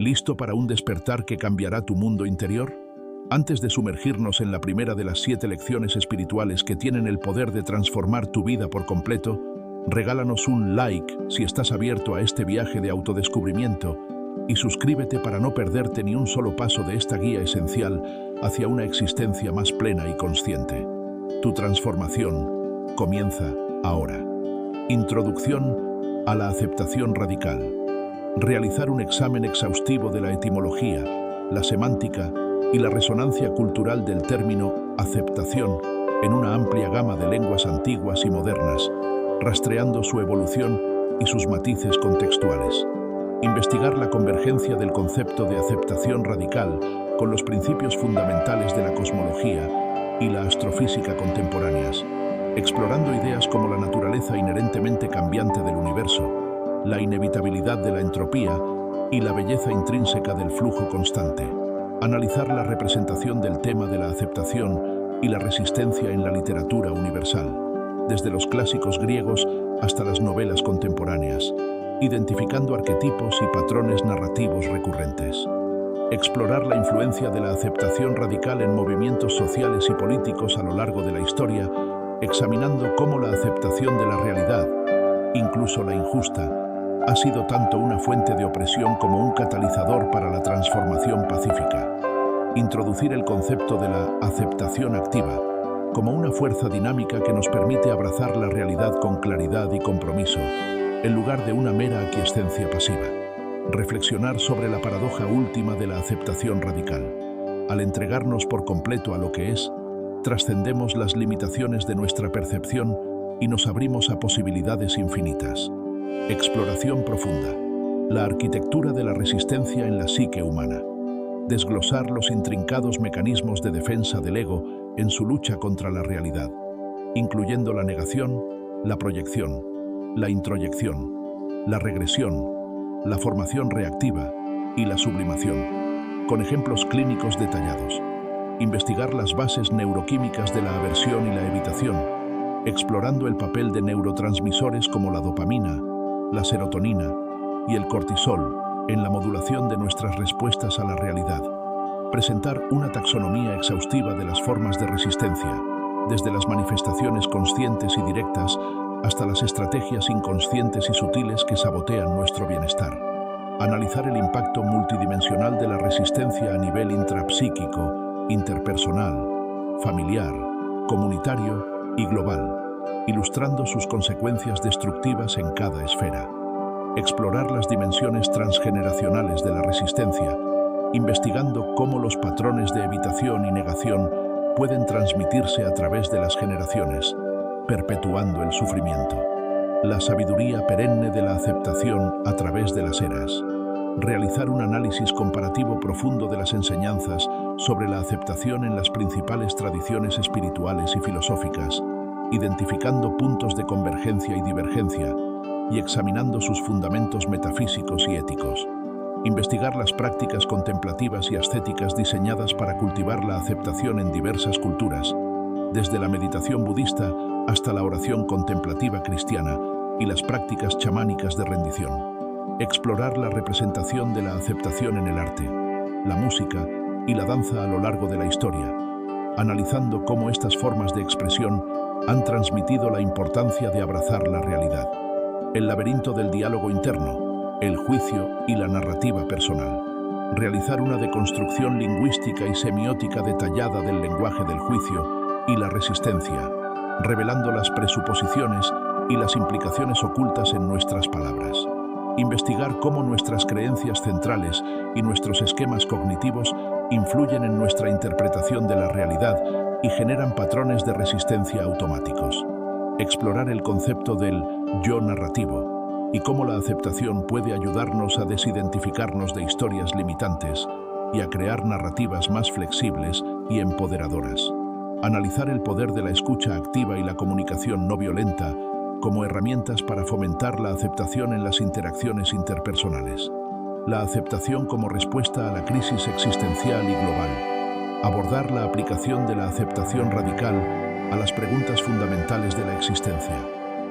¿Listo para un despertar que cambiará tu mundo interior? Antes de sumergirnos en la primera de las 7 lecciones espirituales que tienen el poder de transformar tu vida por completo, regálanos un like si estás abierto a este viaje de autodescubrimiento y suscríbete para no perderte ni un solo paso de esta guía esencial hacia una existencia más plena y consciente. Tu transformación comienza ahora. Introducción a la aceptación radical. Realizar un examen exhaustivo de la etimología, la semántica y la resonancia cultural del término aceptación en una amplia gama de lenguas antiguas y modernas, rastreando su evolución y sus matices contextuales. Investigar la convergencia del concepto de aceptación radical con los principios fundamentales de la cosmología y la astrofísica contemporáneas, explorando ideas como la naturaleza inherentemente cambiante del universo, la inevitabilidad de la entropía y la belleza intrínseca del flujo constante. Analizar la representación del tema de la aceptación y la resistencia en la literatura universal, desde los clásicos griegos hasta las novelas contemporáneas, identificando arquetipos y patrones narrativos recurrentes. Explorar la influencia de la aceptación radical en movimientos sociales y políticos a lo largo de la historia, examinando cómo la aceptación de la realidad, incluso la injusta, ha sido tanto una fuente de opresión como un catalizador para la transformación pacífica. Introducir el concepto de la aceptación activa como una fuerza dinámica que nos permite abrazar la realidad con claridad y compromiso, en lugar de una mera aquiescencia pasiva. Reflexionar sobre la paradoja última de la aceptación radical. Al entregarnos por completo a lo que es, trascendemos las limitaciones de nuestra percepción y nos abrimos a posibilidades infinitas. Exploración profunda. La arquitectura de la resistencia en la psique humana. Desglosar los intrincados mecanismos de defensa del ego en su lucha contra la realidad, incluyendo la negación, la proyección, la introyección, la regresión, la formación reactiva y la sublimación, con ejemplos clínicos detallados. Investigar las bases neuroquímicas de la aversión y la evitación, explorando el papel de neurotransmisores como la dopamina, la serotonina y el cortisol en la modulación de nuestras respuestas a la realidad. Presentar una taxonomía exhaustiva de las formas de resistencia, desde las manifestaciones conscientes y directas hasta las estrategias inconscientes y sutiles que sabotean nuestro bienestar. Analizar el impacto multidimensional de la resistencia a nivel intrapsíquico, interpersonal, familiar, comunitario y global, ilustrando sus consecuencias destructivas en cada esfera. Explorar las dimensiones transgeneracionales de la resistencia, investigando cómo los patrones de evitación y negación pueden transmitirse a través de las generaciones, perpetuando el sufrimiento. La sabiduría perenne de la aceptación a través de las eras. Realizar un análisis comparativo profundo de las enseñanzas sobre la aceptación en las principales tradiciones espirituales y filosóficas, identificando puntos de convergencia y divergencia, y examinando sus fundamentos metafísicos y éticos. Investigar las prácticas contemplativas y ascéticas diseñadas para cultivar la aceptación en diversas culturas, desde la meditación budista hasta la oración contemplativa cristiana y las prácticas chamánicas de rendición. Explorar la representación de la aceptación en el arte, la música y la danza a lo largo de la historia, analizando cómo estas formas de expresión han transmitido la importancia de abrazar la realidad. El laberinto del diálogo interno, el juicio y la narrativa personal. Realizar una deconstrucción lingüística y semiótica detallada del lenguaje del juicio y la resistencia, revelando las presuposiciones y las implicaciones ocultas en nuestras palabras. Investigar cómo nuestras creencias centrales y nuestros esquemas cognitivos influyen en nuestra interpretación de la realidad y generan patrones de resistencia automáticos. Explorar el concepto del yo narrativo y cómo la aceptación puede ayudarnos a desidentificarnos de historias limitantes y a crear narrativas más flexibles y empoderadoras. Analizar el poder de la escucha activa y la comunicación no violenta como herramientas para fomentar la aceptación en las interacciones interpersonales. La aceptación como respuesta a la crisis existencial y global. Abordar la aplicación de la aceptación radical a las preguntas fundamentales de la existencia,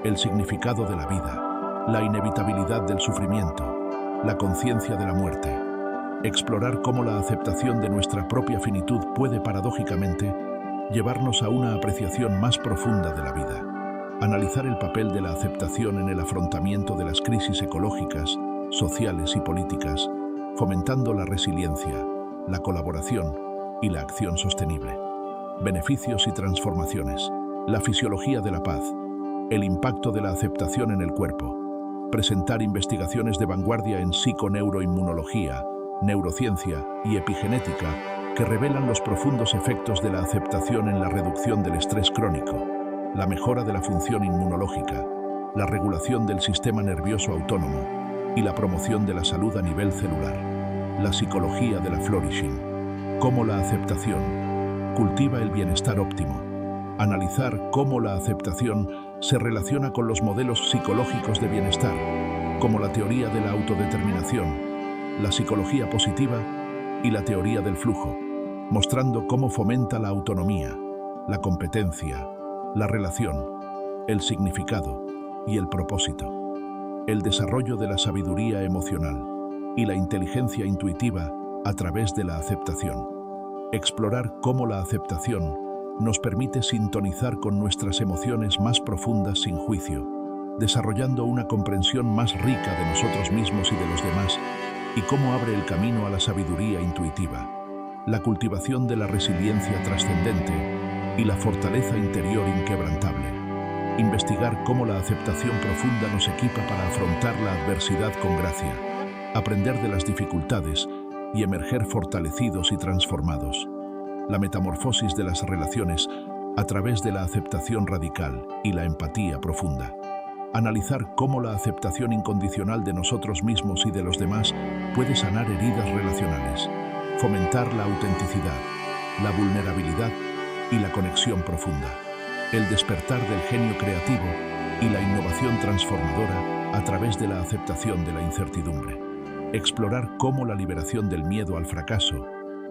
el significado de la vida, la inevitabilidad del sufrimiento, la conciencia de la muerte, explorar cómo la aceptación de nuestra propia finitud puede paradójicamente llevarnos a una apreciación más profunda de la vida. Analizar el papel de la aceptación en el afrontamiento de las crisis ecológicas, sociales y políticas, fomentando la resiliencia, la colaboración y la acción sostenible. Beneficios y transformaciones. La fisiología de la paz. El impacto de la aceptación en el cuerpo. Presentar investigaciones de vanguardia en psiconeuroinmunología, neurociencia y epigenética que revelan los profundos efectos de la aceptación en la reducción del estrés crónico, la mejora de la función inmunológica, la regulación del sistema nervioso autónomo y la promoción de la salud a nivel celular. La psicología de la flourishing. Cómo la aceptación cultiva el bienestar óptimo. Analizar cómo la aceptación se relaciona con los modelos psicológicos de bienestar, como la teoría de la autodeterminación, la psicología positiva y la teoría del flujo, mostrando cómo fomenta la autonomía, la competencia, la relación, el significado y el propósito, el desarrollo de la sabiduría emocional y la inteligencia intuitiva a través de la aceptación. Explorar cómo la aceptación nos permite sintonizar con nuestras emociones más profundas sin juicio, desarrollando una comprensión más rica de nosotros mismos y de los demás, y cómo abre el camino a la sabiduría intuitiva, la cultivación de la resiliencia trascendente y la fortaleza interior inquebrantable. Investigar cómo la aceptación profunda nos equipa para afrontar la adversidad con gracia, aprender de las dificultades y emerger fortalecidos y transformados. La metamorfosis de las relaciones a través de la aceptación radical y la empatía profunda. Analizar cómo la aceptación incondicional de nosotros mismos y de los demás puede sanar heridas relacionales, fomentar la autenticidad, la vulnerabilidad y la conexión profunda, el despertar del genio creativo y la innovación transformadora a través de la aceptación de la incertidumbre. Explorar cómo la liberación del miedo al fracaso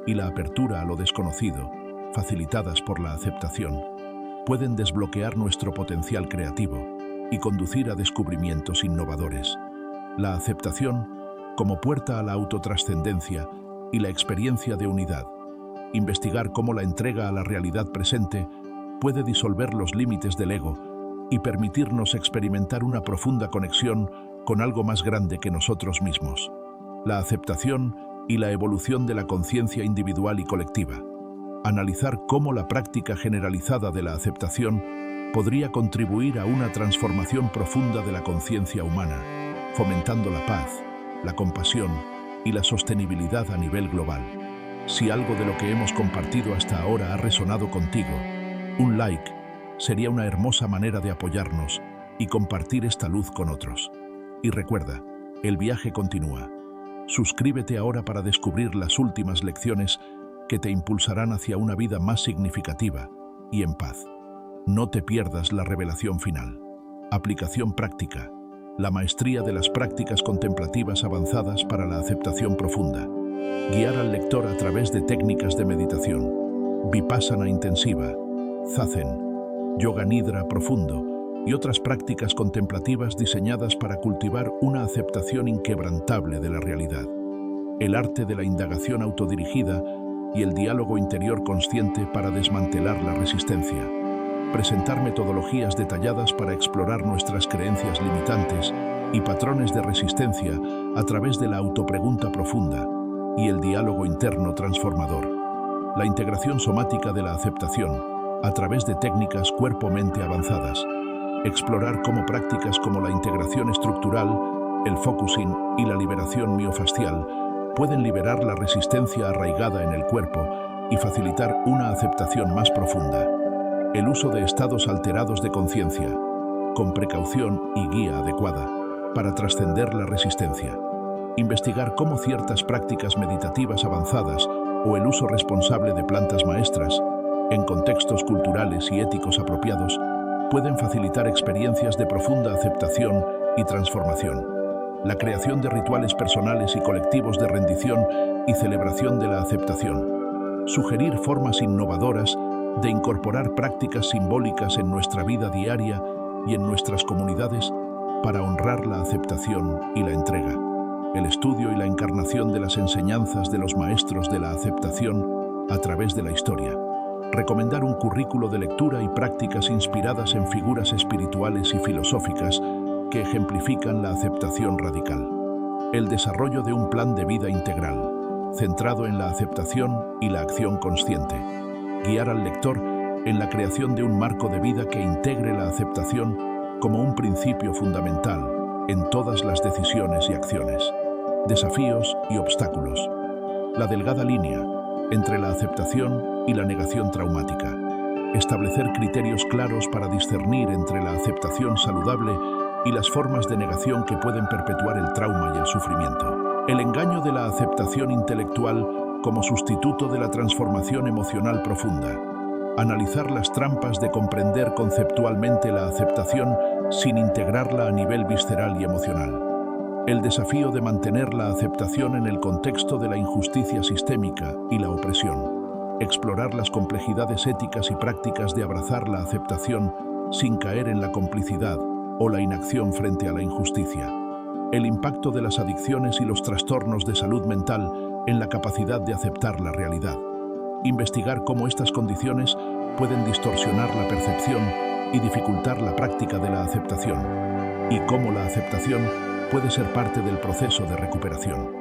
y la apertura a lo desconocido, facilitadas por la aceptación, pueden desbloquear nuestro potencial creativo y conducir a descubrimientos innovadores. La aceptación como puerta a la autotrascendencia y la experiencia de unidad. Investigar cómo la entrega a la realidad presente puede disolver los límites del ego y permitirnos experimentar una profunda conexión con algo más grande que nosotros mismos. La aceptación y la evolución de la conciencia individual y colectiva. Analizar cómo la práctica generalizada de la aceptación podría contribuir a una transformación profunda de la conciencia humana, fomentando la paz, la compasión y la sostenibilidad a nivel global. Si algo de lo que hemos compartido hasta ahora ha resonado contigo, un like sería una hermosa manera de apoyarnos y compartir esta luz con otros. Y recuerda, el viaje continúa. Suscríbete ahora para descubrir las últimas lecciones que te impulsarán hacia una vida más significativa y en paz. No te pierdas la revelación final. Aplicación práctica. La maestría de las prácticas contemplativas avanzadas para la aceptación profunda. Guiar al lector a través de técnicas de meditación. Vipassana intensiva. Zazen. Yoga nidra profundo. Y otras prácticas contemplativas diseñadas para cultivar una aceptación inquebrantable de la realidad. El arte de la indagación autodirigida y el diálogo interior consciente para desmantelar la resistencia. Presentar metodologías detalladas para explorar nuestras creencias limitantes y patrones de resistencia a través de la autopregunta profunda y el diálogo interno transformador. La integración somática de la aceptación a través de técnicas cuerpo-mente avanzadas. Explorar cómo prácticas como la integración estructural, el focusing y la liberación miofascial pueden liberar la resistencia arraigada en el cuerpo y facilitar una aceptación más profunda. El uso de estados alterados de conciencia, con precaución y guía adecuada, para trascender la resistencia. Investigar cómo ciertas prácticas meditativas avanzadas o el uso responsable de plantas maestras, en contextos culturales y éticos apropiados, pueden facilitar experiencias de profunda aceptación y transformación. La creación de rituales personales y colectivos de rendición y celebración de la aceptación. Sugerir formas innovadoras de incorporar prácticas simbólicas en nuestra vida diaria y en nuestras comunidades para honrar la aceptación y la entrega. el estudio y la encarnación de las enseñanzas de los maestros de la aceptación a través de la historia. Recomendar un currículo de lectura y prácticas inspiradas en figuras espirituales y filosóficas que ejemplifican la aceptación radical. El desarrollo de un plan de vida integral, centrado en la aceptación y la acción consciente. Guiar al lector en la creación de un marco de vida que integre la aceptación como un principio fundamental en todas las decisiones y acciones. Desafíos y obstáculos. La delgada línea entre la aceptación y la negación traumática. Establecer criterios claros para discernir entre la aceptación saludable y las formas de negación que pueden perpetuar el trauma y el sufrimiento. El engaño de la aceptación intelectual como sustituto de la transformación emocional profunda. Analizar las trampas de comprender conceptualmente la aceptación sin integrarla a nivel visceral y emocional. El desafío de mantener la aceptación en el contexto de la injusticia sistémica y la opresión. Explorar las complejidades éticas y prácticas de abrazar la aceptación sin caer en la complicidad o la inacción frente a la injusticia. El impacto de las adicciones y los trastornos de salud mental en la capacidad de aceptar la realidad. Investigar cómo estas condiciones pueden distorsionar la percepción y dificultar la práctica de la aceptación, y cómo la aceptación puede ser parte del proceso de recuperación.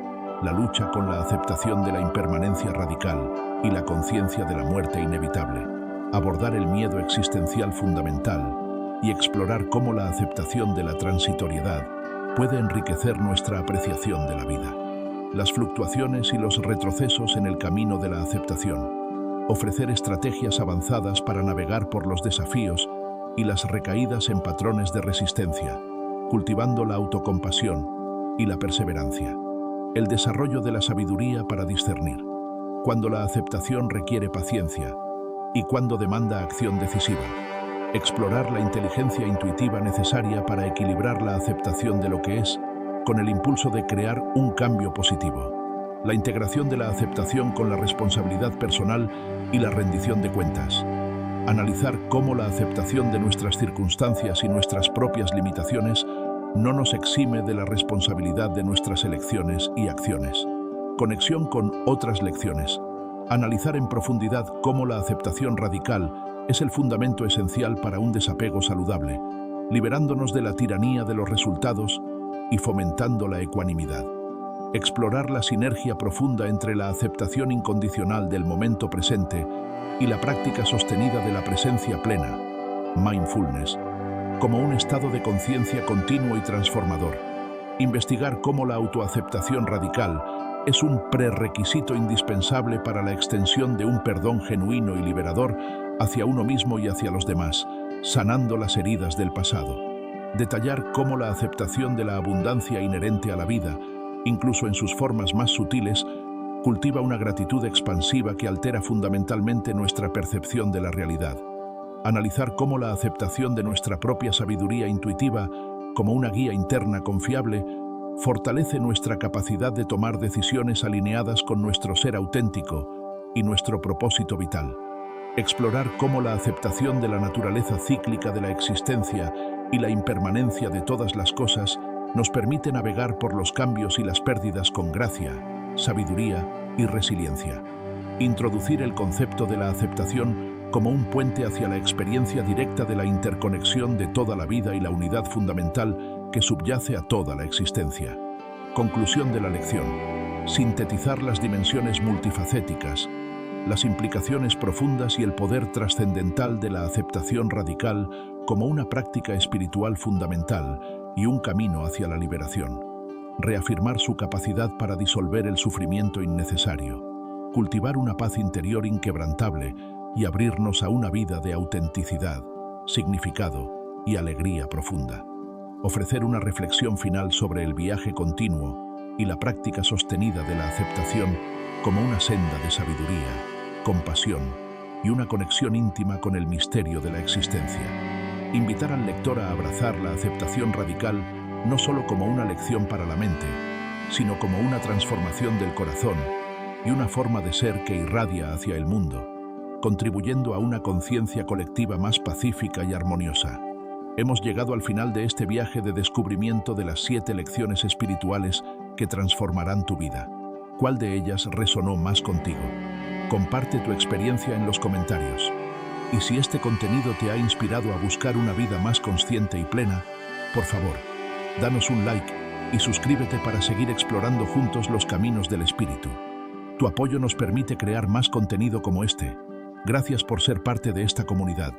La lucha con la aceptación de la impermanencia radical y la conciencia de la muerte inevitable. Abordar el miedo existencial fundamental y explorar cómo la aceptación de la transitoriedad puede enriquecer nuestra apreciación de la vida. Las fluctuaciones y los retrocesos en el camino de la aceptación. Ofrecer estrategias avanzadas para navegar por los desafíos y las recaídas en patrones de resistencia, cultivando la autocompasión y la perseverancia. El desarrollo de la sabiduría para discernir, cuando la aceptación requiere paciencia y cuando demanda acción decisiva. Explorar la inteligencia intuitiva necesaria para equilibrar la aceptación de lo que es con el impulso de crear un cambio positivo. La integración de la aceptación con la responsabilidad personal y la rendición de cuentas. Analizar cómo la aceptación de nuestras circunstancias y nuestras propias limitaciones no nos exime de la responsabilidad de nuestras elecciones y acciones. Conexión con otras lecciones. Analizar en profundidad cómo la aceptación radical es el fundamento esencial para un desapego saludable, liberándonos de la tiranía de los resultados y fomentando la ecuanimidad. Explorar la sinergia profunda entre la aceptación incondicional del momento presente y la práctica sostenida de la presencia plena, mindfulness, como un estado de conciencia continuo y transformador. Investigar cómo la autoaceptación radical es un prerequisito indispensable para la extensión de un perdón genuino y liberador hacia uno mismo y hacia los demás, sanando las heridas del pasado. Detallar cómo la aceptación de la abundancia inherente a la vida, incluso en sus formas más sutiles, cultiva una gratitud expansiva que altera fundamentalmente nuestra percepción de la realidad. Analizar cómo la aceptación de nuestra propia sabiduría intuitiva, como una guía interna confiable, fortalece nuestra capacidad de tomar decisiones alineadas con nuestro ser auténtico y nuestro propósito vital. Explorar cómo la aceptación de la naturaleza cíclica de la existencia y la impermanencia de todas las cosas nos permite navegar por los cambios y las pérdidas con gracia, sabiduría y resiliencia. Introducir el concepto de la aceptación como un puente hacia la experiencia directa de la interconexión de toda la vida y la unidad fundamental que subyace a toda la existencia. Conclusión de la lección. Sintetizar las dimensiones multifacéticas, las implicaciones profundas y el poder trascendental de la aceptación radical como una práctica espiritual fundamental y un camino hacia la liberación. Reafirmar su capacidad para disolver el sufrimiento innecesario, cultivar una paz interior inquebrantable y abrirnos a una vida de autenticidad, significado y alegría profunda. Ofrecer una reflexión final sobre el viaje continuo y la práctica sostenida de la aceptación como una senda de sabiduría, compasión y una conexión íntima con el misterio de la existencia. Invitar al lector a abrazar la aceptación radical no solo como una lección para la mente, sino como una transformación del corazón y una forma de ser que irradia hacia el mundo, contribuyendo a una conciencia colectiva más pacífica y armoniosa. Hemos llegado al final de este viaje de descubrimiento de las 7 lecciones espirituales que transformarán tu vida. ¿Cuál de ellas resonó más contigo? Comparte tu experiencia en los comentarios. Y si este contenido te ha inspirado a buscar una vida más consciente y plena, por favor, danos un like y suscríbete para seguir explorando juntos los caminos del espíritu. Tu apoyo nos permite crear más contenido como este. Gracias por ser parte de esta comunidad.